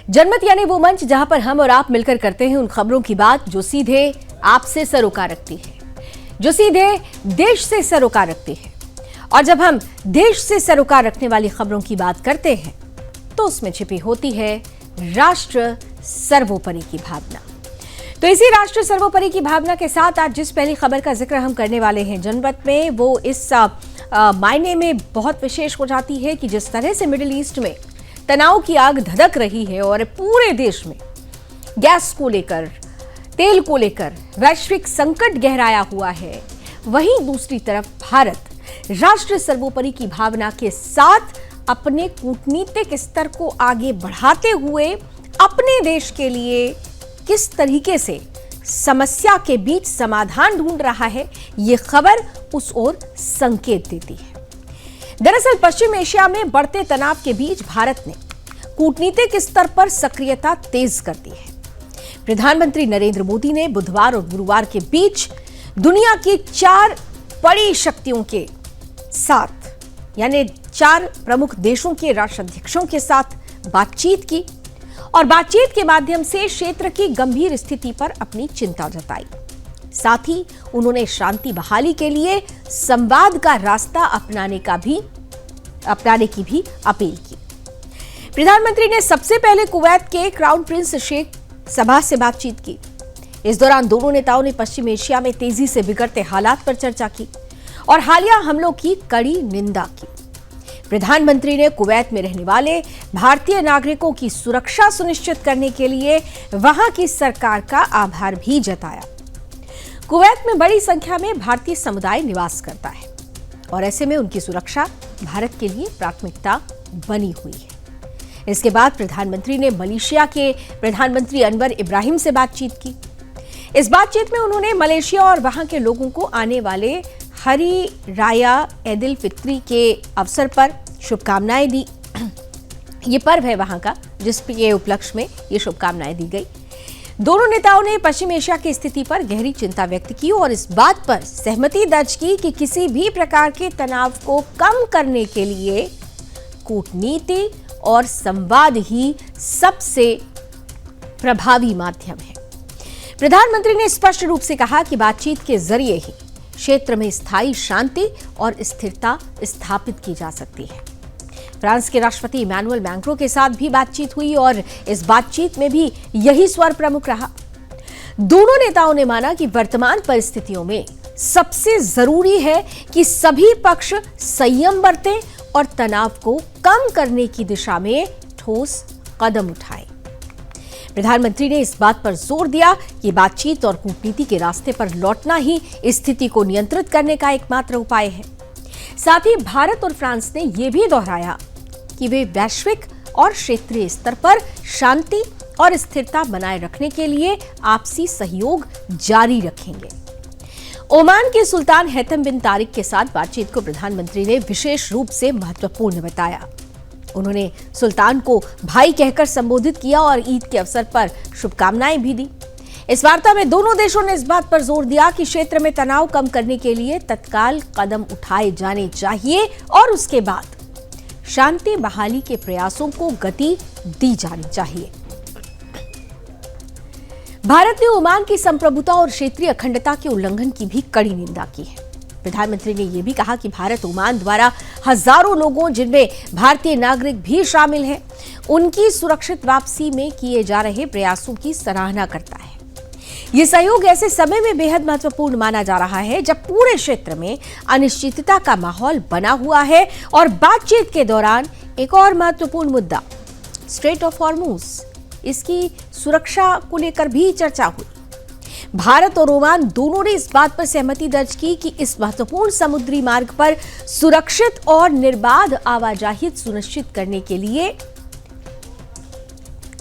जनमत यानी वो मंच जहां पर हम और आप मिलकर करते हैं उन खबरों की बात जो सीधे आपसे सरोकार रखती है, जो सीधे देश से सरोकार रखती है। और जब हम देश से सरोकार रखने वाली खबरों की बात करते हैं तो उसमें छिपी होती है राष्ट्र सर्वोपरि की भावना। तो इसी राष्ट्र सर्वोपरि की भावना के साथ आज जिस पहली खबर का जिक्र हम करने वाले हैं जनमत में, वो इस मायने में बहुत विशेष हो जाती है कि जिस तरह से मिडिल ईस्ट में तनाव की आग धधक रही है और पूरे देश में गैस को लेकर, तेल को लेकर वैश्विक संकट गहराया हुआ है, वहीं दूसरी तरफ भारत राष्ट्र सर्वोपरि की भावना के साथ अपने कूटनीतिक स्तर को आगे बढ़ाते हुए अपने देश के लिए किस तरीके से समस्या के बीच समाधान ढूंढ रहा है, ये खबर उस ओर संकेत देती है। दरअसल पश्चिम एशिया में बढ़ते तनाव के बीच भारत ने कूटनीतिक स्तर पर सक्रियता तेज कर दी है। प्रधानमंत्री नरेंद्र मोदी ने बुधवार और गुरुवार के बीच दुनिया की 4 बड़ी शक्तियों के साथ, यानी 4 प्रमुख देशों के राष्ट्राध्यक्षों के साथ बातचीत की और बातचीत के माध्यम से क्षेत्र की गंभीर स्थिति पर अपनी चिंता जताई। साथ ही उन्होंने शांति बहाली के लिए संवाद का रास्ता अपनाने की भी अपील की। प्रधानमंत्री ने सबसे पहले कुवैत के क्राउन प्रिंस शेख सबा से बातचीत की। इस दौरान दोनों नेताओं ने पश्चिम एशिया में तेजी से बिगड़ते हालात पर चर्चा की और हालिया हमलों की कड़ी निंदा की। प्रधानमंत्री ने कुवैत में रहने वाले भारतीय नागरिकों की सुरक्षा सुनिश्चित करने के लिए वहां की सरकार का आभार भी जताया। कुवैत में बड़ी संख्या में भारतीय समुदाय निवास करता है और ऐसे में उनकी सुरक्षा भारत के लिए प्राथमिकता बनी हुई है। इसके बाद प्रधानमंत्री ने मलेशिया के प्रधानमंत्री अनवर इब्राहिम से बातचीत की। इस बातचीत में उन्होंने मलेशिया और वहां के लोगों को आने वाले हरी राया ईद फित्री के अवसर पर शुभकामनाएं दी। ये पर्व है वहां का जिसके उपलक्ष्य में ये शुभकामनाएं दी गई। दोनों नेताओं ने पश्चिम एशिया की स्थिति पर गहरी चिंता व्यक्त की और इस बात पर सहमति दर्ज की कि किसी भी प्रकार के तनाव को कम करने के लिए कूटनीति और संवाद ही सबसे प्रभावी माध्यम है। प्रधानमंत्री ने स्पष्ट रूप से कहा कि बातचीत के जरिए ही क्षेत्र में स्थायी शांति और स्थिरता स्थापित की जा सकती है। फ्रांस के राष्ट्रपति इमैनुअल मैक्रों के साथ भी बातचीत हुई और इस बातचीत में भी यही स्वर प्रमुख रहा। दोनों नेताओं ने माना कि वर्तमान परिस्थितियों में सबसे जरूरी है कि सभी पक्ष संयम बरतें और तनाव को कम करने की दिशा में ठोस कदम उठाएं। प्रधानमंत्री ने इस बात पर जोर दिया कि बातचीत और कूटनीति के रास्ते पर लौटना ही स्थिति को नियंत्रित करने का एकमात्र उपाय है। साथ ही भारत और फ्रांस ने यह भी दोहराया कि वे वैश्विक और क्षेत्रीय स्तर पर शांति और स्थिरता बनाए रखने के लिए आपसी सहयोग जारी रखेंगे। ओमान के सुल्तान हैथम बिन तारिक के साथ बातचीत को प्रधानमंत्री ने विशेष रूप से महत्वपूर्ण बताया। उन्होंने सुल्तान को भाई कहकर संबोधित किया और ईद के अवसर पर शुभकामनाएं भी दी। इस वार्ता में दोनों देशों ने इस बात पर जोर दिया कि क्षेत्र में तनाव कम करने के लिए तत्काल कदम उठाए जाने चाहिए और उसके बाद शांति बहाली के प्रयासों को गति दी जानी चाहिए। भारत ने ओमान की संप्रभुता और क्षेत्रीय अखंडता के उल्लंघन की भी कड़ी निंदा की है। प्रधानमंत्री ने यह भी कहा कि भारत ओमान द्वारा हजारों लोगों, जिनमें भारतीय नागरिक भी शामिल हैं, उनकी सुरक्षित वापसी में किए जा रहे प्रयासों की सराहना करता है। यह सहयोग ऐसे समय में बेहद महत्वपूर्ण माना जा रहा है जब पूरे क्षेत्र में अनिश्चितता का माहौल बना हुआ है और बातचीत के दौरान एक और महत्वपूर्ण मुद्दा स्ट्रेट ऑफ हॉर्मुज, इसकी सुरक्षा को लेकर भी चर्चा हुई। भारत और ओमान दोनों ने इस बात पर सहमति दर्ज की कि इस महत्वपूर्ण समुद्री मार्ग पर सुरक्षित और निर्बाध आवाजाही सुनिश्चित करने के लिए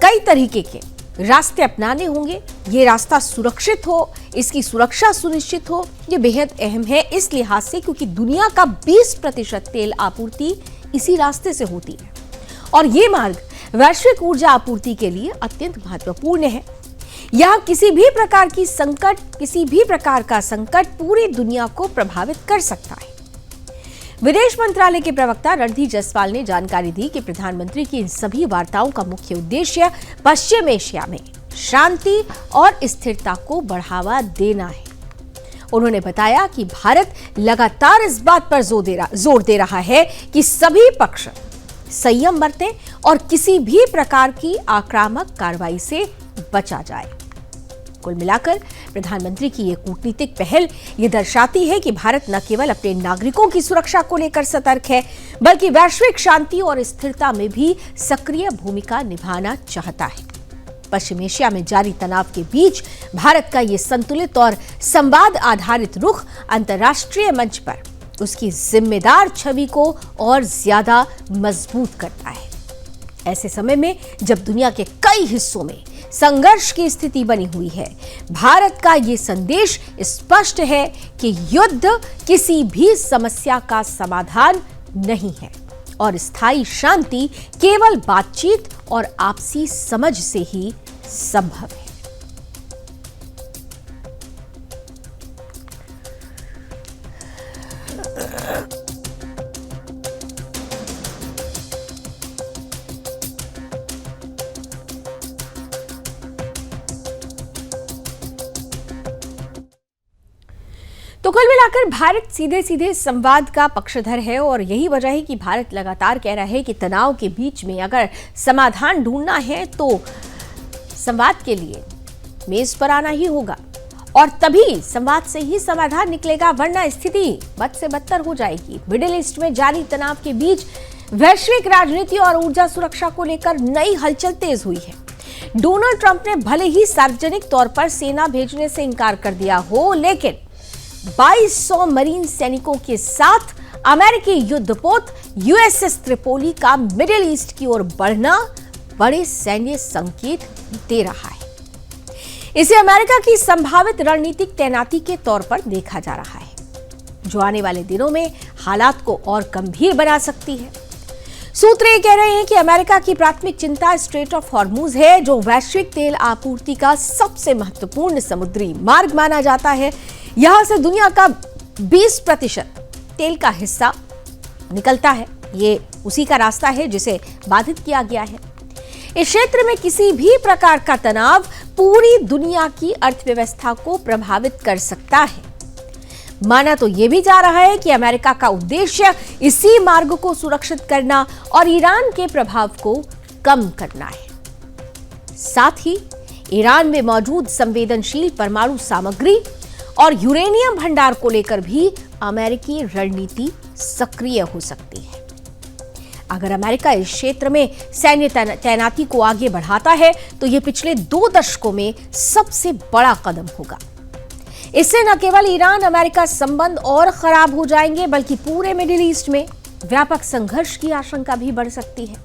कई तरीके के रास्ते अपनाने होंगे। ये रास्ता सुरक्षित हो, इसकी सुरक्षा सुनिश्चित हो, ये बेहद अहम है इस लिहाज से क्योंकि दुनिया का 20% तेल आपूर्ति इसी रास्ते से होती है और ये मार्ग वैश्विक ऊर्जा आपूर्ति के लिए अत्यंत महत्वपूर्ण है। यहां किसी भी प्रकार का संकट पूरी दुनिया को प्रभावित कर सकता है। विदेश मंत्रालय के प्रवक्ता रणधीर जायसवाल ने जानकारी दी कि प्रधानमंत्री की इन सभी वार्ताओं का मुख्य उद्देश्य पश्चिम एशिया में शांति और स्थिरता को बढ़ावा देना है। उन्होंने बताया कि भारत लगातार इस बात पर जोर दे रहा है कि सभी पक्ष संयम बरतें और किसी भी प्रकार की आक्रामक कार्रवाई से बचा जाए। कुल मिलाकर प्रधानमंत्री की यह कूटनीतिक पहल ये दर्शाती है कि भारत न केवल अपने नागरिकों की सुरक्षा को लेकर सतर्क है, बल्कि वैश्विक शांति और स्थिरता में भी सक्रिय भूमिका निभाना चाहता है। पश्चिम एशिया में जारी तनाव के बीच भारत का ये संतुलित और संवाद आधारित रुख अंतर्राष्ट्रीय मंच पर उसकी जिम्मेदार छवि को और ज्यादा मजबूत करता है। ऐसे समय में जब दुनिया के कई हिस्सों में संघर्ष की स्थिति बनी हुई है, भारत का ये संदेश स्पष्ट है कि युद्ध किसी भी समस्या का समाधान नहीं है और स्थायी शांति केवल बातचीत और आपसी समझ से ही संभव है। तो कुल मिलाकर भारत सीधे सीधे संवाद का पक्षधर है और यही वजह है कि भारत लगातार कह रहा है कि तनाव के बीच में अगर समाधान ढूंढना है तो संवाद के लिए मेज पर आना ही होगा और तभी संवाद से ही समाधान निकलेगा, वरना स्थिति बद से बदतर हो जाएगी। मिडिल ईस्ट में जारी तनाव के बीच वैश्विक राजनीति और ऊर्जा सुरक्षा को लेकर नई हलचल तेज हुई है। डोनाल्ड ट्रंप ने भले ही सार्वजनिक तौर पर सेना भेजने से इनकार कर दिया हो, लेकिन 2200 मरीन सैनिकों के साथ अमेरिकी युद्धपोत यूएसएस त्रिपोली का मिडिल ईस्ट की ओर बढ़ना बड़े सैन्य संकेत दे रहा है। इसे अमेरिका की संभावित रणनीतिक तैनाती के तौर पर देखा जा रहा है, जो आने वाले दिनों में हालात को और गंभीर बना सकती है। सूत्र ये कह रहे हैं कि अमेरिका की प्राथमिक चिंता स्ट्रेट ऑफ हॉर्मुज है, जो वैश्विक तेल आपूर्ति का सबसे महत्वपूर्ण समुद्री मार्ग माना जाता है। यहां से दुनिया का 20% तेल का हिस्सा निकलता है। ये उसी का रास्ता है जिसे बाधित किया गया है। इस क्षेत्र में किसी भी प्रकार का तनाव पूरी दुनिया की अर्थव्यवस्था को प्रभावित कर सकता है। माना तो यह भी जा रहा है कि अमेरिका का उद्देश्य इसी मार्ग को सुरक्षित करना और ईरान के प्रभाव को कम करना है। साथ ही ईरान में मौजूद संवेदनशील परमाणु सामग्री और यूरेनियम भंडार को लेकर भी अमेरिकी रणनीति सक्रिय हो सकती है। अगर अमेरिका इस क्षेत्र में सैन्य तैनाती को आगे बढ़ाता है तो यह पिछले 2 दशकों में सबसे बड़ा कदम होगा। इससे न केवल ईरान अमेरिका संबंध और खराब हो जाएंगे, बल्कि पूरे मिडिल ईस्ट में व्यापक संघर्ष की आशंका भी बढ़ सकती है।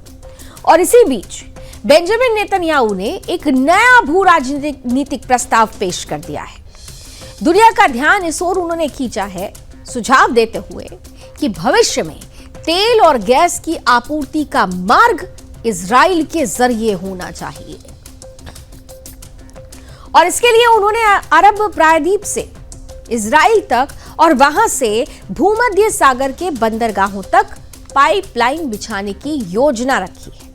और इसी बीच बेंजामिन नेतन्याहू ने एक नया भू राजनीतिक प्रस्ताव पेश कर दिया है। दुनिया का ध्यान इस ओर उन्होंने खींचा है, सुझाव देते हुए कि भविष्य में तेल और गैस की आपूर्ति का मार्ग इजराइल के जरिए होना चाहिए और इसके लिए उन्होंने अरब प्रायद्वीप से इजराइल तक और वहां से भूमध्य सागर के बंदरगाहों तक पाइपलाइन बिछाने की योजना रखी है।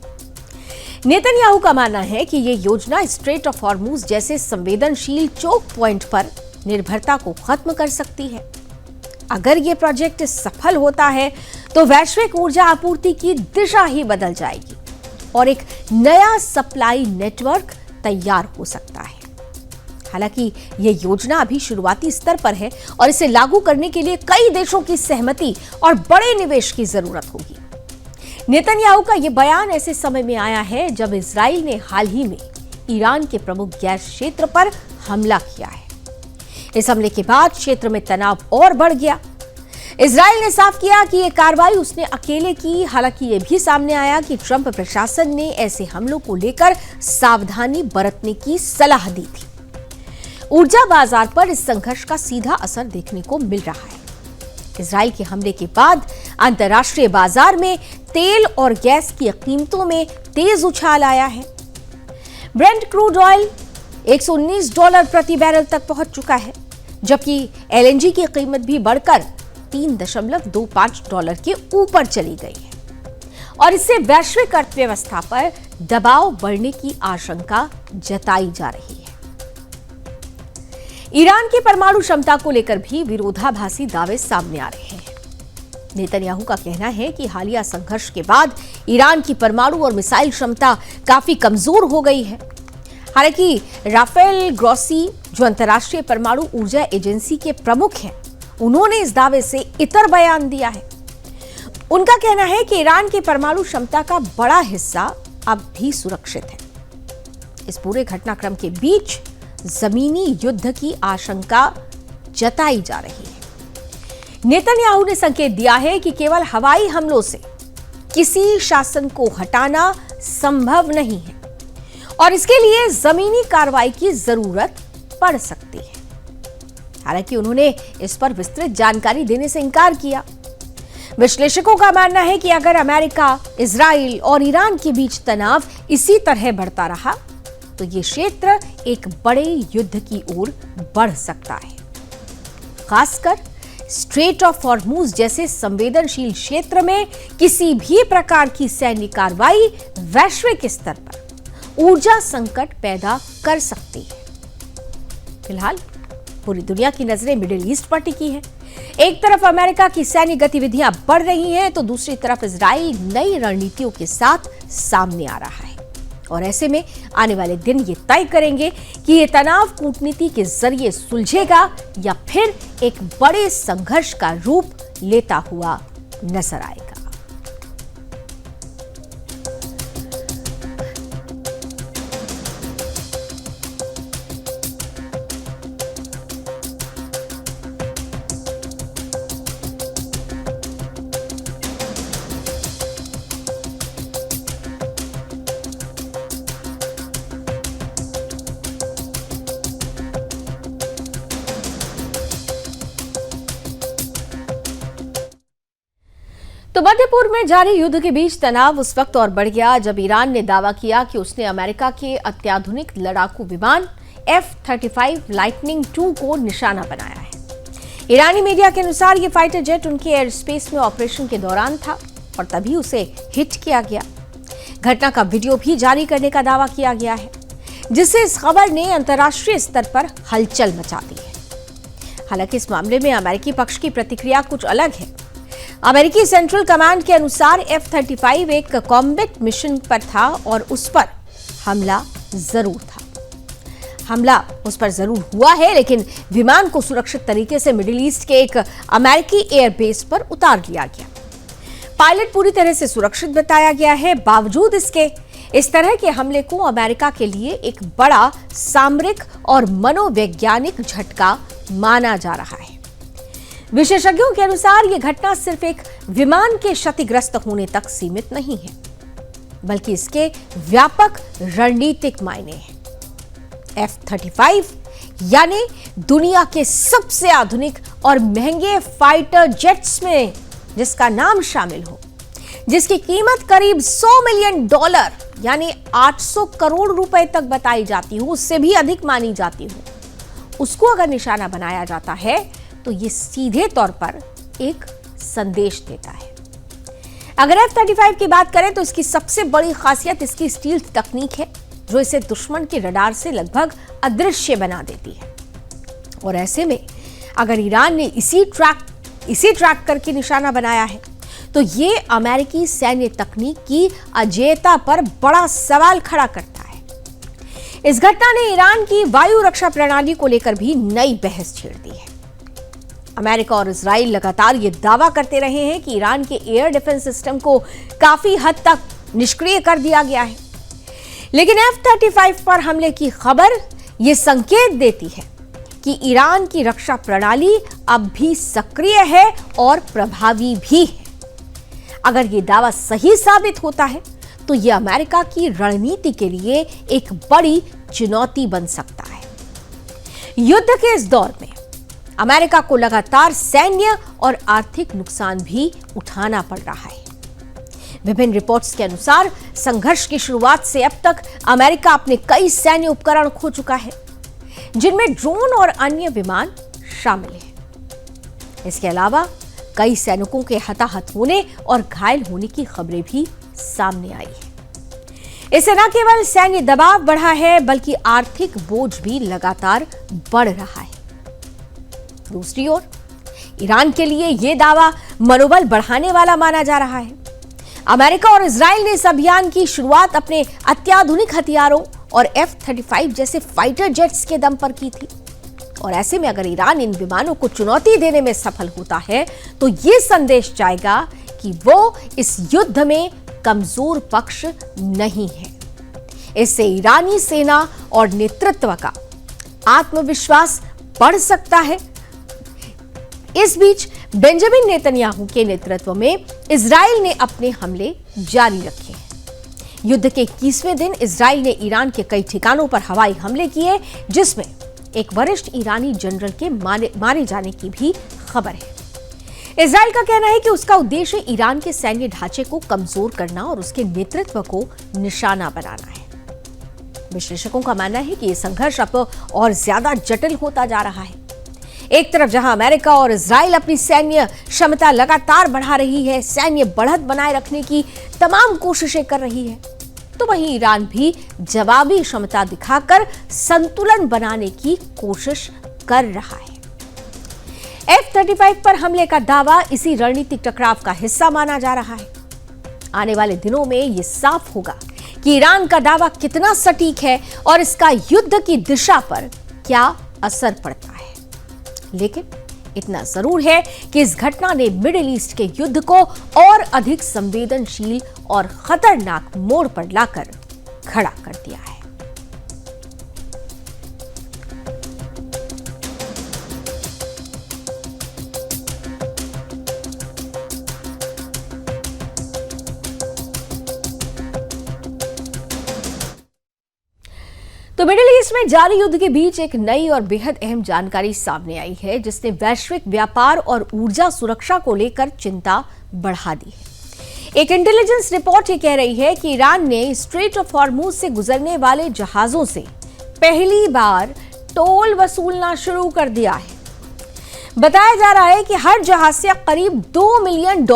नेतन्याहू का मानना है कि यह योजना स्ट्रेट ऑफ हॉर्मुज जैसे संवेदनशील चोक पॉइंट पर निर्भरता को खत्म कर सकती है। अगर यह प्रोजेक्ट सफल होता है तो वैश्विक ऊर्जा आपूर्ति की दिशा ही बदल जाएगी और एक नया सप्लाई नेटवर्क तैयार हो सकता है। हालांकि यह योजना अभी शुरुआती स्तर पर है और इसे लागू करने के लिए कई देशों की सहमति और बड़े निवेश की जरूरत होगी। नेतन्याहू का यह बयान ऐसे समय में आया है जब इजराइल ने हाल ही में ईरान के प्रमुख गैस क्षेत्र पर हमला किया है। इस हमले के बाद क्षेत्र में तनाव और बढ़ गया। इजराइल ने साफ किया कि यह कार्रवाई उसने अकेले की। हालांकि यह भी सामने आया कि ट्रंप प्रशासन ने ऐसे हमलों को लेकर सावधानी बरतने की सलाह दी थी। ऊर्जा बाजार पर इस संघर्ष का सीधा असर देखने को मिल रहा है। इजराइल के हमले के बाद अंतर्राष्ट्रीय बाजार में तेल और गैस की कीमतों में तेज उछाल आया है। ब्रेंट क्रूड ऑयल $119 प्रति बैरल तक पहुंच चुका है, जबकि एलएनजी की कीमत भी बढ़कर $3.25 के ऊपर चली गई है और इससे वैश्विक अर्थव्यवस्था पर दबाव बढ़ने की आशंका जताई जा रही है। ईरान की परमाणु क्षमता को लेकर भी विरोधाभासी दावे सामने आ रहे हैं। नेतन्याहू का कहना है कि हालिया संघर्ष के बाद ईरान की परमाणु और मिसाइल क्षमता काफी कमजोर हो गई है। हालांकि राफेल ग्रोसी, जो अंतर्राष्ट्रीय परमाणु ऊर्जा एजेंसी के प्रमुख हैं, उन्होंने इस दावे से इतर बयान दिया है। उनका कहना है कि ईरान की परमाणु क्षमता का बड़ा हिस्सा अब भी सुरक्षित है। इस पूरे घटनाक्रम के बीच जमीनी युद्ध की आशंका जताई जा रही है। नेतन्याहू ने संकेत दिया है कि केवल हवाई हमलों से किसी शासन को हटाना संभव नहीं है और इसके लिए जमीनी कार्रवाई की जरूरत पड़ सकती है। हालांकि उन्होंने इस पर विस्तृत जानकारी देने से इनकार किया। विश्लेषकों का मानना है कि अगर अमेरिका, इजराइल और ईरान के बीच तनाव इसी तरह बढ़ता रहा तो ये क्षेत्र एक बड़े युद्ध की ओर बढ़ सकता है। खासकर स्ट्रेट ऑफ हॉर्मुज जैसे संवेदनशील क्षेत्र में किसी भी प्रकार की सैन्य कार्रवाई वैश्विक स्तर पर ऊर्जा संकट पैदा कर सकती है। फिलहाल पूरी दुनिया की नजरें मिडिल ईस्ट पर टिकी हैं। एक तरफ अमेरिका की सैन्य गतिविधियां बढ़ रही हैं तो दूसरी तरफ इजराइल नई रणनीतियों के साथ सामने आ रहा है और ऐसे में आने वाले दिन ये तय करेंगे कि ये तनाव कूटनीति के जरिए सुलझेगा या फिर एक बड़े संघर्ष का रूप लेता हुआ नजर आएगा। तो मध्य पूर्व में जारी युद्ध के बीच तनाव उस वक्त और बढ़ गया जब ईरान ने दावा किया कि उसने अमेरिका के अत्याधुनिक लड़ाकू विमान F-35 लाइटनिंग II को निशाना बनाया है। ईरानी मीडिया के अनुसार यह फाइटर जेट उनके एयर स्पेस में ऑपरेशन के दौरान था और तभी उसे हिट किया गया। घटना का वीडियो भी जारी करने का दावा किया गया है, जिससे इस खबर ने अंतर्राष्ट्रीय स्तर पर हलचल मचा दी है। हालांकि इस मामले में अमेरिकी पक्ष की प्रतिक्रिया कुछ अलग है। अमेरिकी सेंट्रल कमांड के अनुसार F-35 एक कॉम्बैट मिशन पर था और उस पर हमला जरूर हुआ है, लेकिन विमान को सुरक्षित तरीके से मिडिल ईस्ट के एक अमेरिकी एयरबेस पर उतार लिया गया। पायलट पूरी तरह से सुरक्षित बताया गया है। बावजूद इसके इस तरह के हमले को अमेरिका के लिए एक बड़ा सामरिक और मनोवैज्ञानिक झटका माना जा रहा है। विशेषज्ञों के अनुसार यह घटना सिर्फ एक विमान के क्षतिग्रस्त होने तक सीमित नहीं है, बल्कि इसके व्यापक रणनीतिक मायने हैं। F-35 यानी दुनिया के सबसे आधुनिक और महंगे फाइटर जेट्स में जिसका नाम शामिल हो, जिसकी कीमत करीब $100 मिलियन यानी 800 करोड़ रुपए तक बताई जाती हो, उससे भी अधिक मानी जाती हो, उसको अगर निशाना बनाया जाता है तो ये सीधे तौर पर एक संदेश देता है। अगर F-35 की बात करें तो इसकी सबसे बड़ी खासियत इसकी स्टील्थ तकनीक है, जो इसे दुश्मन के रडार से लगभग अदृश्य बना देती है। और ऐसे में अगर ईरान ने इसी ट्रैक करके निशाना बनाया है तो ये अमेरिकी सैन्य तकनीक की अजेयता पर बड़ा सवाल खड़ा करता है। इस घटना ने ईरान की वायु रक्षा प्रणाली को लेकर भी नई बहस छेड़ दी है। अमेरिका और इजराइल लगातार ये दावा करते रहे हैं कि ईरान के एयर डिफेंस सिस्टम को काफी हद तक निष्क्रिय कर दिया गया है, लेकिन F-35 पर हमले की खबर ये संकेत देती है कि ईरान की रक्षा प्रणाली अब भी सक्रिय है और प्रभावी भी है। अगर ये दावा सही साबित होता है तो ये अमेरिका की रणनीति के लिए एक बड़ी चुनौती बन सकता है। युद्ध के इस दौर में अमेरिका को लगातार सैन्य और आर्थिक नुकसान भी उठाना पड़ रहा है। विभिन्न रिपोर्ट्स के अनुसार संघर्ष की शुरुआत से अब तक अमेरिका अपने कई सैन्य उपकरण खो चुका है, जिनमें ड्रोन और अन्य विमान शामिल हैं। इसके अलावा कई सैनिकों के हताहत होने और घायल होने की खबरें भी सामने आई है। इससे न केवल सैन्य दबाव बढ़ा है बल्कि आर्थिक बोझ भी लगातार बढ़ रहा है। दूसरी ओर ईरान के लिए यह दावा मनोबल बढ़ाने वाला माना जा रहा है। अमेरिका और इजराइल ने इस अभियान की शुरुआत अपने अत्याधुनिक हथियारों और F-35 जैसे फाइटर जेट्स के दम पर की थी। और ऐसे में अगर ईरान इन विमानों को चुनौती देने में सफल होता है तो यह संदेश जाएगा कि वो इस युद्ध में कमजोर पक्ष नहीं है। इससे ईरानी सेना और नेतृत्व का आत्मविश्वास बढ़ सकता है। इस बीच बेंजामिन नेतन्याहू के नेतृत्व में इजराइल ने अपने हमले जारी रखे हैं। युद्ध के 21वें दिन इजराइल ने ईरान के कई ठिकानों पर हवाई हमले किए, जिसमें एक वरिष्ठ ईरानी जनरल के मारे जाने की भी खबर है। इजराइल का कहना है कि उसका उद्देश्य ईरान के सैन्य ढांचे को कमजोर करना और उसके नेतृत्व को निशाना बनाना है। विश्लेषकों का मानना है कि यह संघर्ष अब और ज्यादा जटिल होता जा रहा है। एक तरफ जहां अमेरिका और इजराइल अपनी सैन्य क्षमता लगातार बढ़ा रही है, सैन्य बढ़त बनाए रखने की तमाम कोशिशें कर रही है, तो वहीं ईरान भी जवाबी क्षमता दिखाकर संतुलन बनाने की कोशिश कर रहा है। F-35 पर हमले का दावा इसी रणनीतिक टकराव का हिस्सा माना जा रहा है। आने वाले दिनों में यह साफ होगा कि ईरान का दावा कितना सटीक है और इसका युद्ध की दिशा पर क्या असर पड़ता है। लेकिन इतना जरूर है कि इस घटना ने मिडिल ईस्ट के युद्ध को और अधिक संवेदनशील और खतरनाक मोड़ पर लाकर खड़ा कर दिया है। तो मिडिल ईस्ट में जारी युद्ध के बीच एक नई और बेहद अहम जानकारी सामने आई है, जिसने वैश्विक व्यापार और ऊर्जा सुरक्षा को लेकर चिंता बढ़ा दी है। एक इंटेलिजेंस रिपोर्ट ये कह रही है कि ईरान ने स्ट्रेट ऑफ हॉर्मुज से गुजरने वाले जहाजों से पहली बार टोल वसूलना शुरू कर दिया है। बताया जा रहा है कि हर जहाज से करीब $2 मिलियन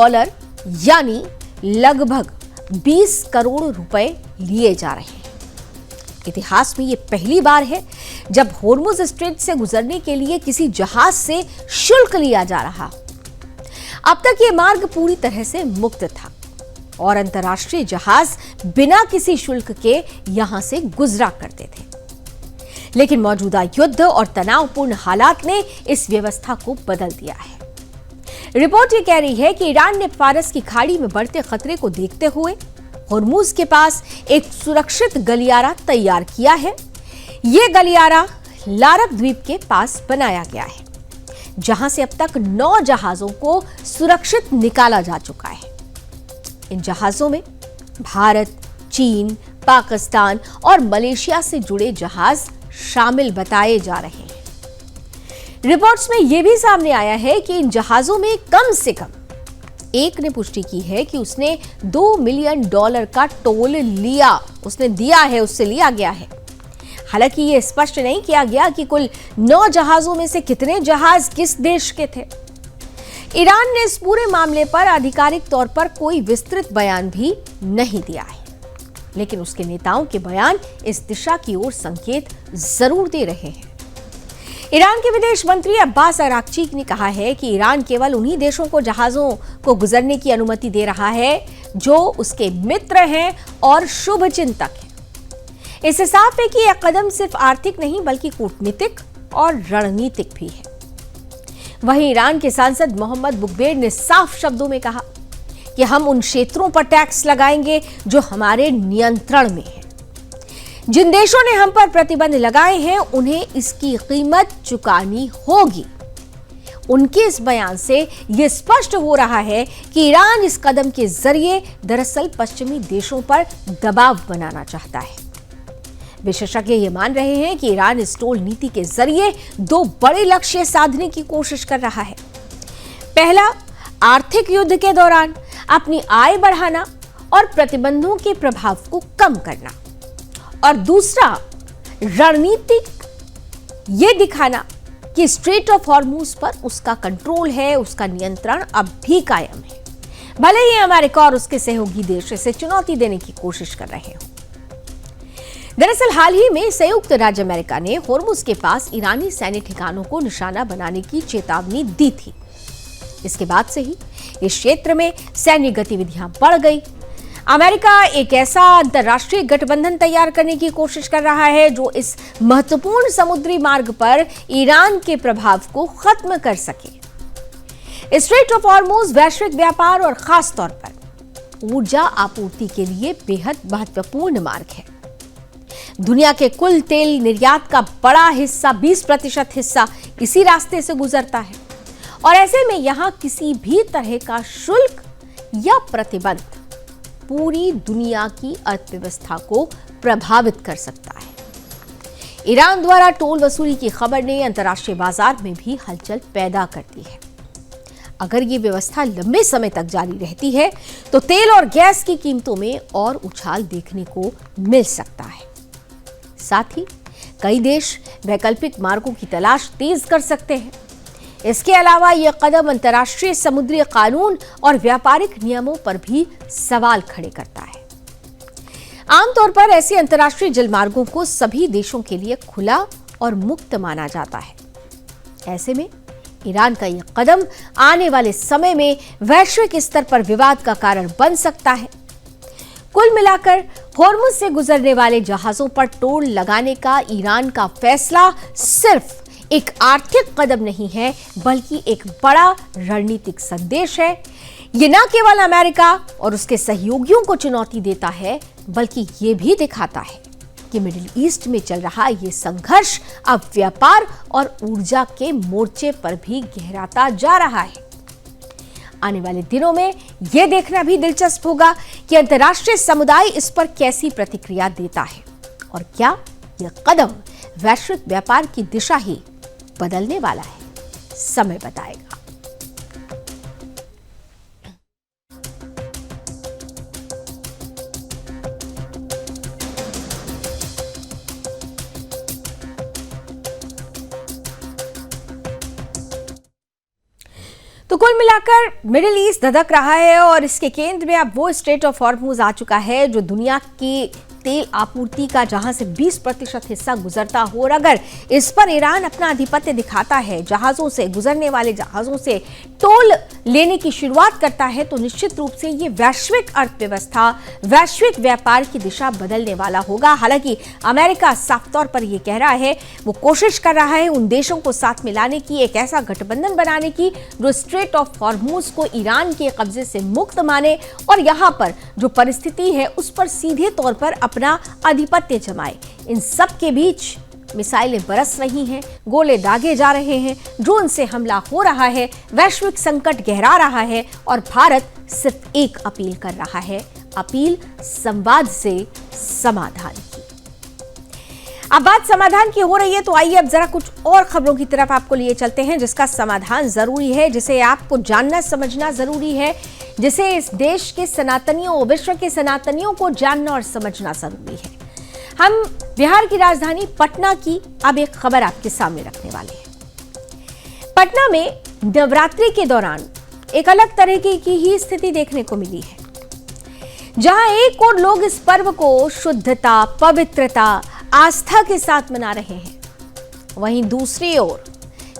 यानी लगभग 20 करोड़ रुपए लिए जा रहे हैं। इतिहास में यह पहली बार है जब हॉर्मुज स्ट्रेट से गुजरने के लिए किसी जहाज से शुल्क लिया जा रहा। अब तक यह मार्ग पूरी तरह से मुक्त था और अंतर्राष्ट्रीय जहाज बिना किसी शुल्क के यहां से गुजरा करते थे। लेकिन मौजूदा युद्ध और तनावपूर्ण हालात ने इस व्यवस्था को बदल दिया है। रिपोर्ट ये कह रही है कि ईरान ने फारस की खाड़ी में बढ़ते खतरे को देखते हुए हॉर्मुज के पास एक सुरक्षित गलियारा तैयार किया है। यह गलियारा लारक द्वीप के पास बनाया गया है, जहां से अब तक 9 जहाजों को सुरक्षित निकाला जा चुका है। इन जहाजों में भारत, चीन, पाकिस्तान और मलेशिया से जुड़े जहाज शामिल बताए जा रहे हैं। रिपोर्ट्स में यह भी सामने आया है कि इन जहाजों में कम से कम एक ने पुष्टि की है कि उसने $2 मिलियन का टोल उससे लिया गया है। हालांकि यह स्पष्ट नहीं किया गया कि कुल 9 जहाजों में से कितने जहाज किस देश के थे। ईरान ने इस पूरे मामले पर आधिकारिक तौर पर कोई विस्तृत बयान भी नहीं दिया है, लेकिन उसके नेताओं के बयान इस दिशा की ओर संकेत जरूर दे रहे हैं। ईरान के विदेश मंत्री अब्बास अराक्ची ने कहा है कि ईरान केवल उन्हीं देशों को जहाजों को गुजरने की अनुमति दे रहा है जो उसके मित्र हैं और शुभचिंतक हैं। इससे साफ है कि यह कदम सिर्फ आर्थिक नहीं बल्कि कूटनीतिक और रणनीतिक भी है। वहीं ईरान के सांसद मोहम्मद बुगबेर ने साफ शब्दों में कहा कि हम उन क्षेत्रों पर टैक्स लगाएंगे जो हमारे नियंत्रण में है। जिन देशों ने हम पर प्रतिबंध लगाए हैं उन्हें इसकी कीमत चुकानी होगी। उनके इस बयान से यह स्पष्ट हो रहा है कि ईरान इस कदम के जरिए दरअसल पश्चिमी देशों पर दबाव बनाना चाहता है। विशेषज्ञ ये मान रहे हैं कि ईरान इस टोल नीति के जरिए 2 बड़े लक्ष्य साधने की कोशिश कर रहा है। पहला, आर्थिक युद्ध के दौरान अपनी आय बढ़ाना और प्रतिबंधों के प्रभाव को कम करना, और दूसरा रणनीतिक ये दिखाना कि स्ट्रेट ऑफ हॉर्मूज पर उसका कंट्रोल है, उसका नियंत्रण अब भी कायम है, भले ही अमेरिका और उसके सहयोगी देश इसे चुनौती देने की कोशिश कर रहे हों। दरअसल हाल ही में संयुक्त राज्य अमेरिका ने हॉर्मूज के पास ईरानी सैन्य ठिकानों को निशाना बनाने की चेतावनी दी थी। इसके बाद से ही इस क्षेत्र में सैन्य गतिविधियां बढ़ गई। अमेरिका एक ऐसा अंतर्राष्ट्रीय गठबंधन तैयार करने की कोशिश कर रहा है जो इस महत्वपूर्ण समुद्री मार्ग पर ईरान के प्रभाव को खत्म कर सके। स्ट्रेट ऑफ हॉर्मूज वैश्विक व्यापार और खास तौर पर ऊर्जा आपूर्ति के लिए बेहद महत्वपूर्ण मार्ग है। दुनिया के कुल तेल निर्यात का बड़ा हिस्सा 20% हिस्सा इसी रास्ते से गुजरता है और ऐसे में यहां किसी भी तरह का शुल्क या प्रतिबंध पूरी दुनिया की अर्थव्यवस्था को प्रभावित कर सकता है। ईरान द्वारा टोल वसूली की खबर ने अंतर्राष्ट्रीय बाजार में भी हलचल पैदा कर दी है। अगर ये व्यवस्था लंबे समय तक जारी रहती है तो तेल और गैस की कीमतों में और उछाल देखने को मिल सकता है। साथ ही कई देश वैकल्पिक मार्गों की तलाश तेज कर सकते हैं। इसके अलावा यह कदम अंतर्राष्ट्रीय समुद्री कानून और व्यापारिक नियमों पर भी सवाल खड़े करता है। आमतौर पर ऐसे अंतर्राष्ट्रीय जलमार्गों को सभी देशों के लिए खुला और मुक्त माना जाता है। ऐसे में ईरान का यह कदम आने वाले समय में वैश्विक स्तर पर विवाद का कारण बन सकता है। कुल मिलाकर हॉर्मुज से गुजरने वाले जहाजों पर टोल लगाने का ईरान का फैसला सिर्फ एक आर्थिक कदम नहीं है बल्कि एक बड़ा रणनीतिक संदेश है। ये न केवल अमेरिका और उसके सहयोगियों को चुनौती देता है बल्कि ये भी दिखाता है कि मिडिल ईस्ट में चल रहा ये संघर्ष अब व्यापार और ऊर्जा के मोर्चे पर भी गहराता जा रहा है। आने वाले दिनों में यह देखना भी दिलचस्प होगा कि अंतर्राष्ट्रीय समुदाय इस पर कैसी प्रतिक्रिया देता है और क्या यह कदम वैश्विक व्यापार की दिशा ही बदलने वाला है। समय बताएगा। तो कुल मिलाकर मिडिल ईस्ट धधक रहा है और इसके केंद्र में अब वो स्ट्रेट ऑफ हॉर्मूज आ चुका है जो दुनिया की तेल आपूर्ति का जहां से 20% हिस्सा गुजरता हो और अगर इस पर ईरान अपना आधिपत्य दिखाता है, जहाजों से गुजरने वाले जहाजों से टोल लेने की शुरुआत करता है तो निश्चित रूप से ये वैश्विक अर्थव्यवस्था, वैश्विक व्यापार की दिशा बदलने वाला होगा। हालांकि अमेरिका साफ तौर पर यह कह रहा है, वो कोशिश कर रहा है उन देशों को साथ मिलाने की, एक ऐसा गठबंधन बनाने की जो स्ट्रेट ऑफ हॉर्मूज को ईरान के कब्जे से मुक्त माने और यहां पर जो परिस्थिति है उस पर सीधे तौर पर अपना आधिपत्य जमाए। इन सब के बीच मिसाइलें बरस रही हैं, गोले दागे जा रहे हैं, ड्रोन से हमला हो रहा है, वैश्विक संकट गहरा रहा है और भारत सिर्फ एक अपील कर रहा है, अपील संवाद से समाधान की। अब बात समाधान की हो रही है तो आइए अब जरा कुछ और खबरों की तरफ आपको लिए चलते हैं जिसका समाधान जरूरी है, जिसे आपको जानना समझना जरूरी है, जिसे इस देश के सनातनियों, विश्व के सनातनियों को जानना और समझना जरूरी है। हम बिहार की राजधानी पटना की अब एक खबर आपके सामने रखने वाले हैं। पटना में नवरात्रि के दौरान एक अलग तरह की ही स्थिति देखने को मिली है, जहां एक और लोग इस पर्व को शुद्धता, पवित्रता, आस्था के साथ मना रहे हैं, वहीं दूसरी ओर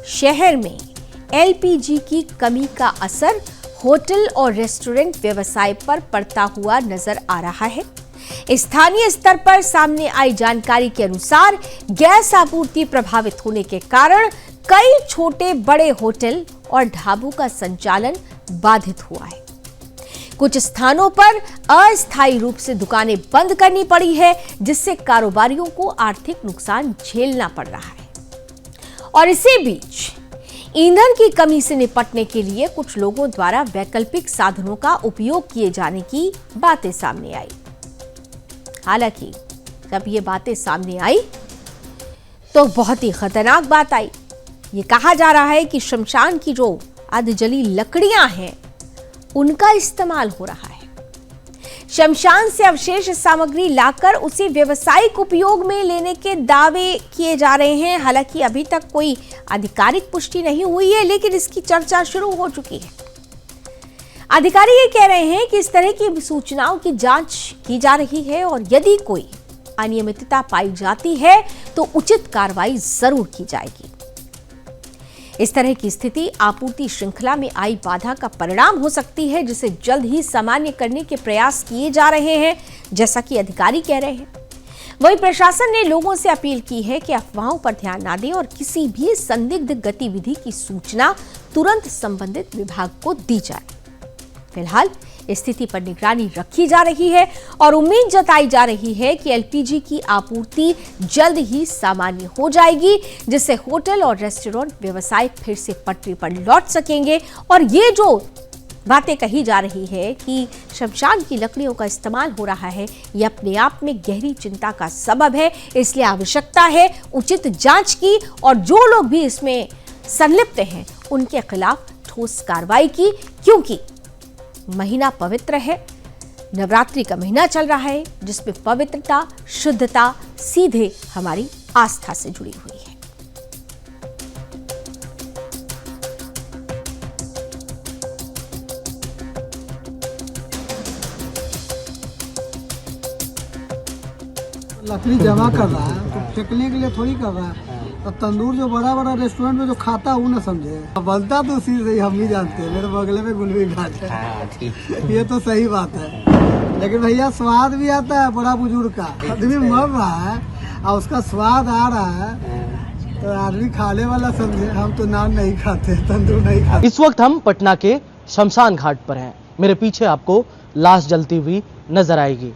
शहर में एलपीजी की कमी का असर होटल और रेस्टोरेंट व्यवसाय पर पड़ता हुआ नजर आ रहा है। स्थानीय स्तर पर सामने आई जानकारी के अनुसार गैस आपूर्ति प्रभावित होने के कारण कई छोटे बड़े होटल और ढाबों का संचालन बाधित हुआ है। कुछ स्थानों पर अस्थायी रूप से दुकानें बंद करनी पड़ी है, जिससे कारोबारियों को आर्थिक नुकसान झेलना पड़ रहा है। और इसी बीच ईंधन की कमी से निपटने के लिए कुछ लोगों द्वारा वैकल्पिक साधनों का उपयोग किए जाने की बातें सामने आई। हालांकि जब ये बातें सामने आई तो बहुत ही खतरनाक बात आई। ये कहा जा रहा है कि शमशान की जो अधजली लकड़ियां हैं उनका इस्तेमाल हो रहा है। शमशान से अवशेष सामग्री लाकर उसे व्यावसायिक उपयोग में लेने के दावे किए जा रहे हैं। हालांकि अभी तक कोई आधिकारिक पुष्टि नहीं हुई है, लेकिन इसकी चर्चा शुरू हो चुकी है। अधिकारी ये कह रहे हैं कि इस तरह की सूचनाओं की जांच की जा रही है और यदि कोई अनियमितता पाई जाती है तो उचित कार्रवाई जरूर की जाएगी। इस तरह की स्थिति आपूर्ति श्रृंखला में आई बाधा का परिणाम हो सकती है, जिसे जल्द ही सामान्य करने के प्रयास किए जा रहे हैं, जैसा कि अधिकारी कह रहे हैं। वहीं प्रशासन ने लोगों से अपील की है कि अफवाहों पर ध्यान न दें और किसी भी संदिग्ध गतिविधि की सूचना तुरंत संबंधित विभाग को दी जाए। फिलहाल स्थिति पर निगरानी रखी जा रही है और उम्मीद जताई जा रही है कि एलपीजी की आपूर्ति जल्द ही सामान्य हो जाएगी, जिससे होटल और रेस्टोरेंट व्यवसाय फिर से पटरी पर लौट सकेंगे। और ये जो बातें कही जा रही है कि शमशान की लकड़ियों का इस्तेमाल हो रहा है, ये अपने आप में गहरी चिंता का सबब है। इसलिए आवश्यकता है उचित जांच की और जो लोग भी इसमें संलिप्त हैं उनके खिलाफ ठोस कार्रवाई की, क्योंकि महीना पवित्र है, नवरात्रि का महीना चल रहा है, जिसमें पवित्रता, शुद्धता सीधे हमारी आस्था से जुड़ी हुई है। लकड़ी जमा कर रहा है तो फेंकने के लिए थोड़ी कर रहा है। तो तंदूर जो बड़ा बड़ा रेस्टोरेंट में जो खाता है वो ना समझे, बनता तो उसी से हम ही जानते हैं। मेरे बगले में गुलवी घाट है, ये तो सही बात है। लेकिन भैया स्वाद भी आता है बड़ा बुजुर्ग का। आदमी मर रहा है और उसका स्वाद आ रहा है तो आदमी खाने वाला समझे। हम तो नान नहीं खाते, तंदूर नहीं खाते। इस वक्त हम पटना के शमशान घाट पर हैं। मेरे पीछे आपको लाश जलती हुई नजर आएगी।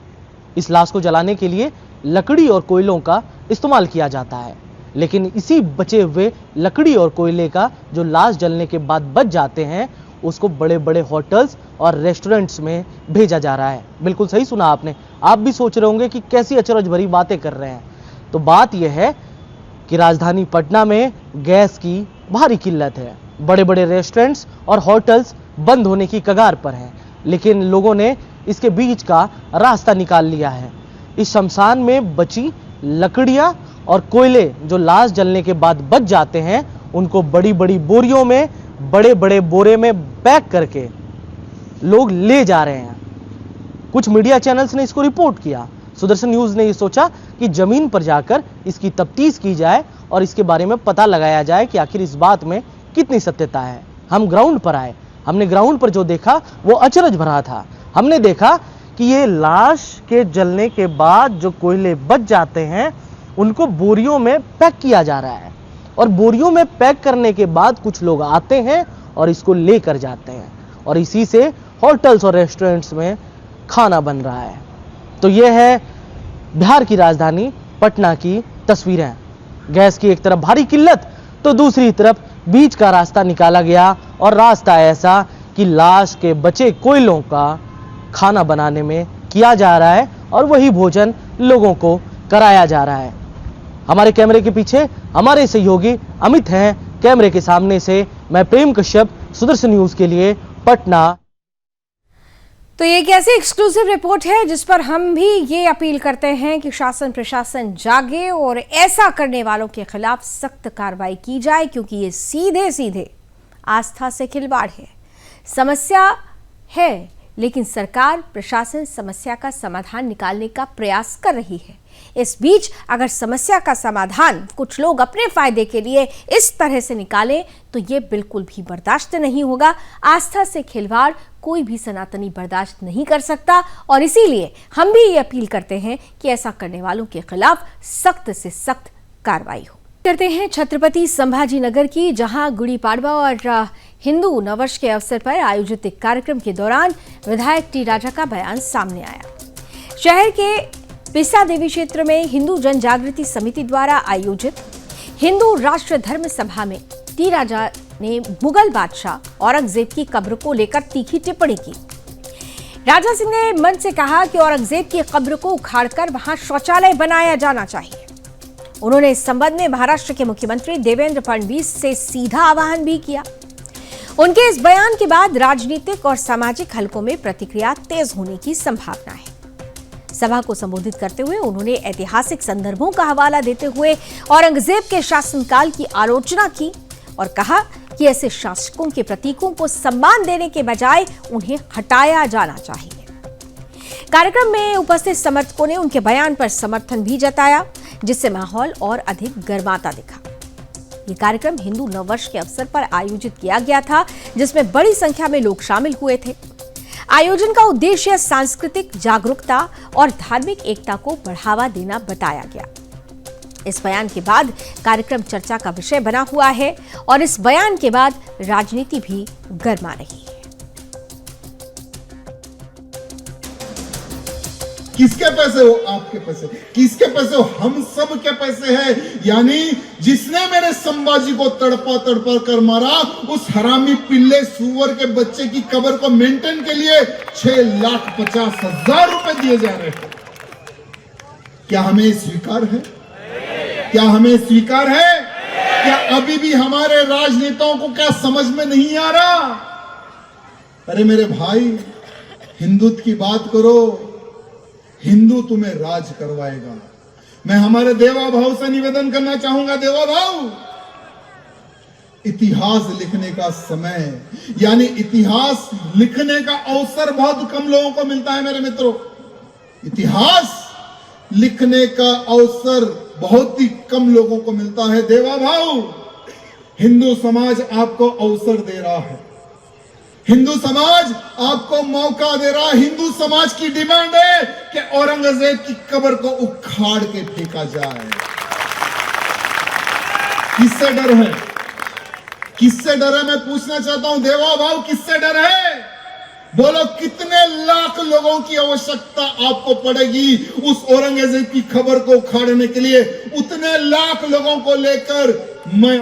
इस लाश को जलाने के लिए लकड़ी और कोयलों का इस्तेमाल किया जाता है, लेकिन इसी बचे हुए लकड़ी और कोयले का जो लाश जलने के बाद बच जाते हैं, उसको बड़े बड़े होटल्स और रेस्टोरेंट्स में भेजा जा रहा है। बिल्कुल सही सुना आपने। आप भी सोच रहे होंगे कि कैसी अचरज भरी बातें कर रहे हैं। तो बात यह है कि राजधानी पटना में गैस की भारी किल्लत है। बड़े बड़े रेस्टोरेंट्स और होटल्स बंद होने की कगार पर हैं, लेकिन लोगों ने इसके बीच का रास्ता निकाल लिया है। इस शमशान में बची लकड़ियां और कोयले जो लाश जलने के बाद बच जाते हैं, उनको बड़ी बड़ी बोरियों में, बड़े बड़े बोरे में पैक करके लोग ले जा रहे हैं। कुछ मीडिया चैनल्स ने इसको रिपोर्ट किया। सुदर्शन न्यूज ने ये सोचा कि जमीन पर जाकर इसकी तफ्तीश की जाए और इसके बारे में पता लगाया जाए कि आखिर इस बात में कितनी सत्यता है। हम ग्राउंड पर आए। हमने ग्राउंड पर जो देखा वो अचरज भरा था। हमने देखा कि ये लाश के जलने के बाद जो कोयले बच जाते हैं, उनको बोरियों में पैक किया जा रहा है और बोरियों में पैक करने के बाद कुछ लोग आते हैं और इसको लेकर जाते हैं और इसी से होटल्स और रेस्टोरेंट्स में खाना बन रहा है। तो ये है बिहार की राजधानी पटना की तस्वीरें। गैस की एक तरफ भारी किल्लत तो दूसरी तरफ बीच का रास्ता निकाला गया और रास्ता ऐसा कि लाश के बचे कोयलों का खाना बनाने में किया जा रहा है और वही भोजन लोगों को कराया जा रहा है। हमारे कैमरे के पीछे हमारे सहयोगी अमित हैं। कैमरे के सामने से मैं प्रेम कश्यप, सुदर्शन न्यूज के लिए पटना। तो ये एक ऐसी एक्सक्लूसिव रिपोर्ट है जिस पर हम भी ये अपील करते हैं कि शासन प्रशासन जागे और ऐसा करने वालों के खिलाफ सख्त कार्रवाई की जाए, क्योंकि ये सीधे सीधे आस्था से खिलवाड़ है। समस्या है, लेकिन सरकार प्रशासन समस्या का समाधान निकालने का प्रयास कर रही है। इस बीच अगर समस्या का समाधान कुछ लोग अपने फायदे के लिए इस तरह से निकालें तो ये बिल्कुल भी बर्दाश्त नहीं होगा। आस्था से खिलवाड़ कोई भी सनातनी बर्दाश्त नहीं कर सकता और इसीलिए हम भी ये अपील करते हैं कि ऐसा करने वालों के खिलाफ सख्त से सख्त कार्रवाई हो। करते हैं छत्रपति संभाजी नगर की, जहां गुड़ी पाड़वा और हिंदू नववर्ष के अवसर पर आयोजित एक कार्यक्रम के दौरान विधायक टी राजा का बयान सामने आया। शहर के पिसा देवी क्षेत्र में हिंदू जन जागृति समिति द्वारा आयोजित हिंदू राष्ट्र धर्म सभा में टी राजा ने मुगल बादशाह औरंगजेब की कब्र को लेकर तीखी टिप्पणी की। राजा सिंह ने मंच से कहा कि औरंगजेब की कब्र को उखाड़कर वहां शौचालय बनाया जाना चाहिए। उन्होंने इस संबंध में महाराष्ट्र के मुख्यमंत्री देवेंद्र फडणवीस से सीधा आह्वान भी किया। उनके इस बयान के बाद राजनीतिक और सामाजिक हलकों में प्रतिक्रिया तेज होने की संभावना है। सभा को संबोधित करते हुए उन्होंने ऐतिहासिक संदर्भों का हवाला देते हुए औरंगजेब के शासनकाल की आलोचना की और कहा कि ऐसे शासकों के प्रतीकों को सम्मान देने के बजाय उन्हें हटाया जाना चाहिए। कार्यक्रम में उपस्थित समर्थकों ने उनके बयान पर समर्थन भी जताया, जिससे माहौल और अधिक गर्माता दिखा। ये कार्यक्रम हिंदू नववर्ष के अवसर पर आयोजित किया गया था, जिसमें बड़ी संख्या में लोग शामिल हुए थे। आयोजन का उद्देश्य सांस्कृतिक जागरूकता और धार्मिक एकता को बढ़ावा देना बताया गया। इस बयान के बाद कार्यक्रम चर्चा का विषय बना हुआ है और इस बयान के बाद राजनीति भी गर्मा रही है। किसके पैसे हो? आपके पैसे। किसके पैसे हो? हम सब के पैसे हैं। यानी जिसने मेरे संभाजी को तड़पा तड़पा कर मारा, उस हरामी पिल्ले सुअर के बच्चे की कब्र को मेंटेन के लिए 6,50,000 रुपए दिए जा रहे हैं। क्या हमें स्वीकार है? क्या हमें स्वीकार है? क्या अभी भी हमारे राजनेताओं को क्या समझ में नहीं आ रहा? अरे मेरे भाई, हिंदुत्व की बात करो, हिंदू तुम्हें राज करवाएगा। मैं हमारे देवा भाव से निवेदन करना चाहूंगा, देवा भाव, इतिहास लिखने का समय, यानी इतिहास लिखने का अवसर बहुत कम लोगों को मिलता है मेरे मित्रों। इतिहास लिखने का अवसर बहुत ही कम लोगों को मिलता है। देवा भाव, हिंदू समाज आपको अवसर दे रहा है, हिंदू समाज आपको मौका दे रहा है। हिंदू समाज की डिमांड है कि औरंगजेब की कब्र को उखाड़ के फेंका जाए। किससे डर है? किससे डर है? मैं पूछना चाहता हूं, देवा भाव, किससे डर है? बोलो, कितने लाख लोगों की आवश्यकता आपको पड़ेगी उस औरंगजेब की खबर को उखाड़ने के लिए? उतने लाख लोगों को लेकर मैं।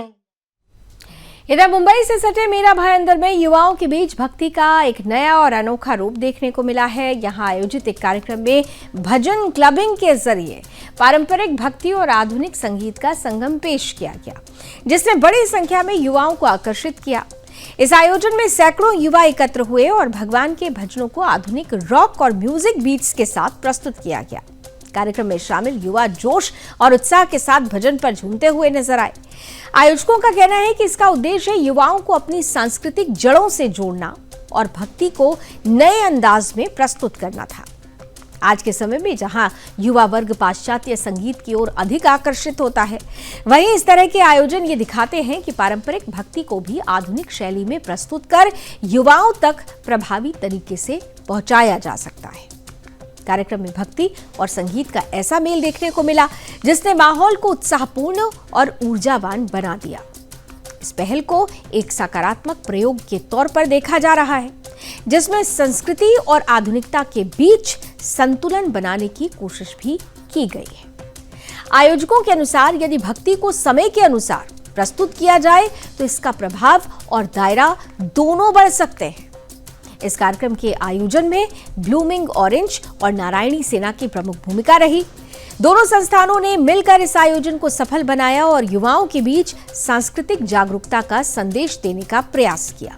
इधर मुंबई से सटे मीरा भाईंदर में युवाओं के बीच भक्ति का एक नया और अनोखा रूप देखने को मिला है। यहां आयोजित एक कार्यक्रम में भजन क्लबिंग के जरिए पारंपरिक भक्ति और आधुनिक संगीत का संगम पेश किया गया, जिसने बड़ी संख्या में युवाओं को आकर्षित किया। इस आयोजन में सैकड़ों युवा एकत्र हुए और भगवान के भजनों को आधुनिक रॉक और म्यूजिक बीट्स के साथ प्रस्तुत किया गया। कार्यक्रम में शामिल युवा जोश और उत्साह के साथ भजन पर झूमते हुए नजर आए। आयोजकों का कहना है कि इसका उद्देश्य युवाओं को अपनी सांस्कृतिक जड़ों से जोड़ना और भक्ति को नए अंदाज में प्रस्तुत करना था। आज के समय में जहां युवा वर्ग पाश्चात्य संगीत की ओर अधिक आकर्षित होता है, वहीं इस तरह के आयोजन ये दिखाते हैं कि पारंपरिक भक्ति को भी आधुनिक शैली में प्रस्तुत कर युवाओं तक प्रभावी तरीके से पहुंचाया जा सकता है। कार्यक्रम में भक्ति और संगीत का ऐसा मेल देखने को मिला जिसने माहौल को उत्साहपूर्ण और ऊर्जावान बना दिया। इस पहल को एक सकारात्मक प्रयोग के तौर पर देखा जा रहा है, जिसमें संस्कृति और आधुनिकता के बीच संतुलन बनाने की कोशिश भी की गई है। आयोजकों के अनुसार यदि भक्ति को समय के अनुसार प्रस्तुत किया जाए तो इसका प्रभाव और दायरा दोनों बढ़ सकते हैं। इस कार्यक्रम के आयोजन में ब्लूमिंग ऑरेंज और नारायणी सेना की प्रमुख भूमिका रही। दोनों संस्थानों ने मिलकर इस आयोजन को सफल बनाया और युवाओं के बीच सांस्कृतिक जागरूकता का संदेश देने का प्रयास किया।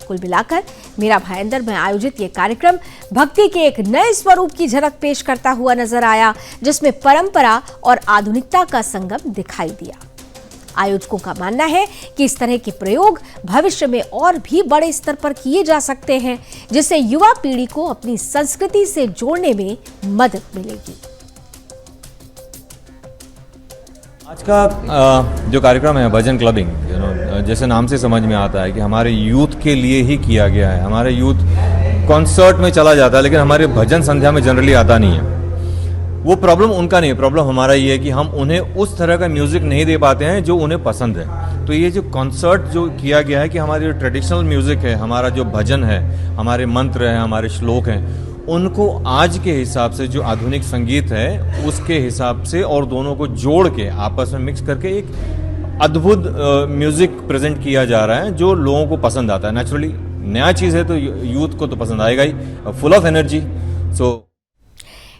कुल मिलाकर मीरा भाईंदर में आयोजित यह कार्यक्रम भक्ति के एक नए स्वरूप की झलक पेश करता हुआ नजर आया, जिसमें परंपरा और आधुनिकता का संगम दिखाई दिया। आयोजकों का मानना है कि इस तरह के प्रयोग भविष्य में और भी बड़े स्तर पर किए जा सकते हैं, जिससे युवा पीढ़ी को अपनी संस्कृति से जोड़ने में मदद मिलेगी। आज का जो कार्यक्रम है भजन क्लबिंग, जैसे नाम से समझ में आता है कि हमारे यूथ के लिए ही किया गया है। हमारे यूथ कॉन्सर्ट में चला जाता है, लेकिन हमारे भजन संध्या में जनरली आता नहीं है। वो प्रॉब्लम उनका नहीं है, प्रॉब्लम हमारा ये है कि हम उन्हें उस तरह का म्यूजिक नहीं दे पाते हैं जो उन्हें पसंद है। तो ये जो कॉन्सर्ट जो किया गया है कि हमारी जो ट्रेडिशनल म्यूजिक है, हमारा जो भजन है, हमारे मंत्र हैं, हमारे श्लोक हैं, उनको आज के हिसाब से जो आधुनिक संगीत है उसके हिसाब से और दोनों को जोड़ के आपस में मिक्स करके एक अद्भुत म्यूजिक प्रेजेंट किया जा रहा है जो लोगों को पसंद आता है। नेचुरली नया चीज़ है तो यूथ को तो पसंद आएगा ही, फुल ऑफ एनर्जी। सो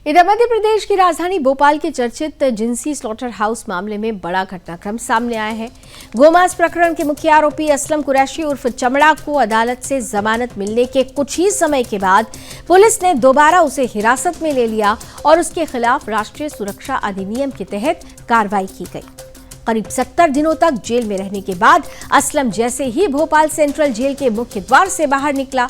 इधर मध्य प्रदेश की राजधानी भोपाल के चर्चित जिंसी स्लॉटर हाउस मामले में बड़ा घटनाक्रम सामने आया है। गोमांस प्रकरण के मुख्य आरोपी असलम कुरैशी उर्फ चमड़ा को अदालत से जमानत मिलने के कुछ ही समय के बाद पुलिस ने दोबारा उसे हिरासत में ले लिया और उसके खिलाफ राष्ट्रीय सुरक्षा अधिनियम के तहत कार्रवाई की गई। करीब 70 दिनों तक जेल में रहने के बाद असलम जैसे ही भोपाल सेंट्रल जेल के मुख्य द्वार से बाहर निकला,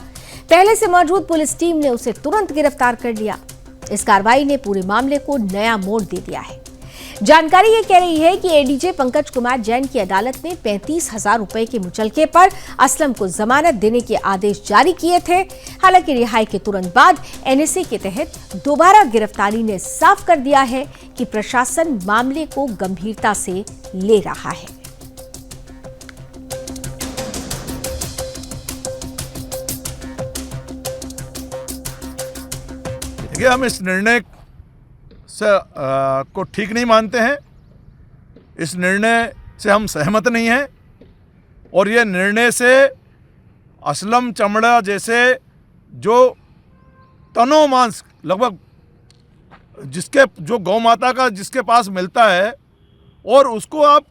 पहले से मौजूद पुलिस टीम ने उसे तुरंत गिरफ्तार कर लिया। इस कार्रवाई ने पूरे मामले को नया मोड़ दे दिया है। जानकारी ये कह रही है कि एडीजे पंकज कुमार जैन की अदालत ने 35,000 रुपए के मुचलके पर असलम को जमानत देने के आदेश जारी किए थे। हालांकि रिहाई के तुरंत बाद एनएसए के तहत दोबारा गिरफ्तारी ने साफ कर दिया है कि प्रशासन मामले को गंभीरता से ले रहा है। देखिए, हम इस निर्णय से को ठीक नहीं मानते हैं। इस निर्णय से हम सहमत नहीं हैं और ये निर्णय से असलम चमड़ा जैसे जो तनो मांस लगभग जो गौ माता का जिसके पास मिलता है और उसको आप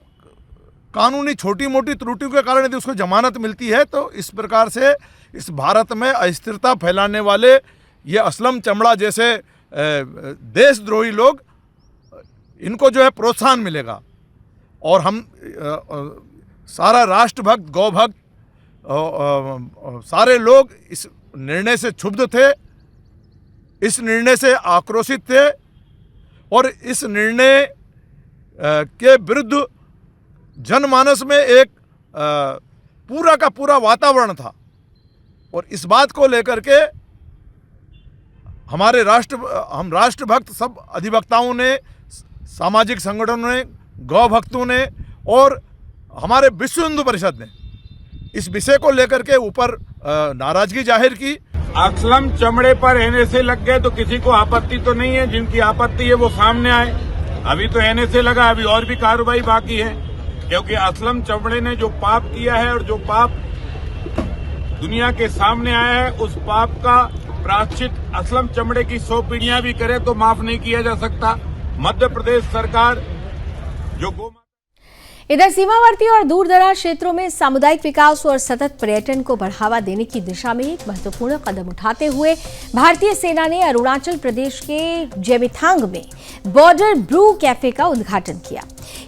कानूनी छोटी मोटी त्रुटियों के कारण यदि उसको जमानत मिलती है तो इस प्रकार से इस भारत में अस्थिरता फैलाने वाले ये असलम चमड़ा जैसे देशद्रोही लोग, इनको जो है प्रोत्साहन मिलेगा। और हम सारा राष्ट्रभक्त, गौभक्त, सारे लोग इस निर्णय से क्षुब्ध थे, इस निर्णय से आक्रोशित थे और इस निर्णय के विरुद्ध जनमानस में एक पूरा का पूरा वातावरण था। और इस बात को लेकर के हम राष्ट्रभक्त सब अधिवक्ताओं ने, सामाजिक संगठनों ने, गौ भक्तों ने और हमारे विश्व हिंदू परिषद ने इस विषय को लेकर के ऊपर नाराजगी जाहिर की। असलम चमड़े पर एनएसए लग गए तो किसी को आपत्ति तो नहीं है, जिनकी आपत्ति है वो सामने आए। अभी तो एनएसए लगा, अभी और भी कार्रवाई बाकी है, क्योंकि असलम चमड़े ने जो पाप किया है और जो पाप दुनिया के सामने आया है, उस पाप का प्रायश्चित असलम चमड़े की 100 पीढ़ियां भी करे तो माफ नहीं किया जा सकता। मध्य प्रदेश सरकार जो इधर सीमावर्ती और दूरदराज क्षेत्रों में सामुदायिक विकास और सतत पर्यटन को बढ़ावा देने की दिशा में एक महत्वपूर्ण कदम उठाते हुए भारतीय सेना ने अरुणाचल प्रदेश के जेमिथांग में बॉर्डर ब्रू कैफे का उद्घाटन किया।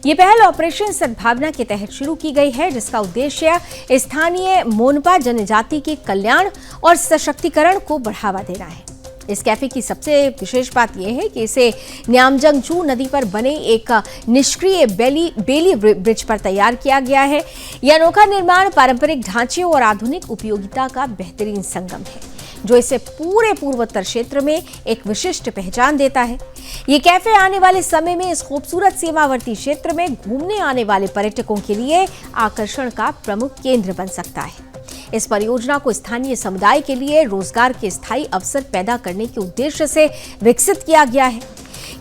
ये पहल ऑपरेशन सद्भावना के तहत शुरू की गई है, जिसका उद्देश्य स्थानीय मोनपा जनजाति के कल्याण और सशक्तिकरण को बढ़ावा देना है। इस कैफे की सबसे विशेष बात यह है कि इसे न्यामजंगचू नदी पर बने एक निष्क्रिय बेली ब्रिज पर तैयार किया गया है। यह अनोखा निर्माण पारंपरिक ढांचे और आधुनिक उपयोगिता का बेहतरीन संगम है, जो इसे पूरे पूर्वोत्तर क्षेत्र में एक विशिष्ट पहचान देता है। ये कैफे आने वाले समय में इस खूबसूरत सीमावर्ती क्षेत्र में घूमने आने वाले पर्यटकों के लिए आकर्षण का प्रमुख केंद्र बन सकता है। इस परियोजना को स्थानीय समुदाय के लिए रोजगार के स्थायी अवसर पैदा करने के उद्देश्य से विकसित किया गया है।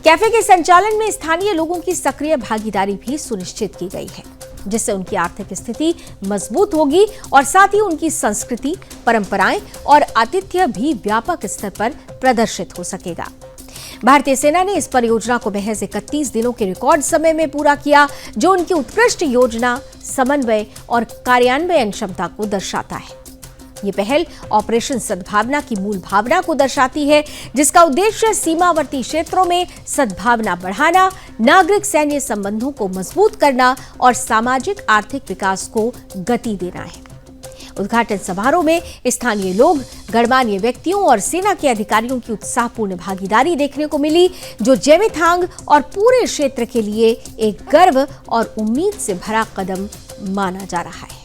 कैफे के संचालन में स्थानीय लोगों की सक्रिय भागीदारी भी सुनिश्चित की गई है, जिससे उनकी आर्थिक स्थिति मजबूत होगी और साथ ही उनकी संस्कृति, परंपराएं और आतिथ्य भी व्यापक स्तर पर प्रदर्शित हो सकेगा। भारतीय सेना ने इस परियोजना को महज 31 दिनों के रिकॉर्ड समय में पूरा किया, जो उनकी उत्कृष्ट योजना, समन्वय और कार्यान्वयन क्षमता को दर्शाता है। ये पहल ऑपरेशन सद्भावना की मूल भावना को दर्शाती है, जिसका उद्देश्य सीमावर्ती क्षेत्रों में सद्भावना बढ़ाना, नागरिक सैन्य संबंधों को मजबूत करना और सामाजिक आर्थिक विकास को गति देना है। उद्घाटन समारोह में स्थानीय लोग, गणमान्य व्यक्तियों और सेना के अधिकारियों की उत्साहपूर्ण भागीदारी देखने को मिली, जो जेमिथांग और पूरे क्षेत्र के लिए एक गर्व और उम्मीद से भरा कदम माना जा रहा है।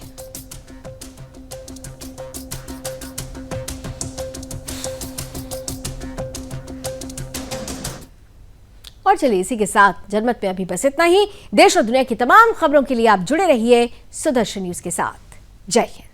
और चलिए इसी के साथ जनमत में अभी बस इतना ही। देश और दुनिया की तमाम खबरों के लिए आप जुड़े रहिए सुदर्शन न्यूज के साथ। जय हिंद।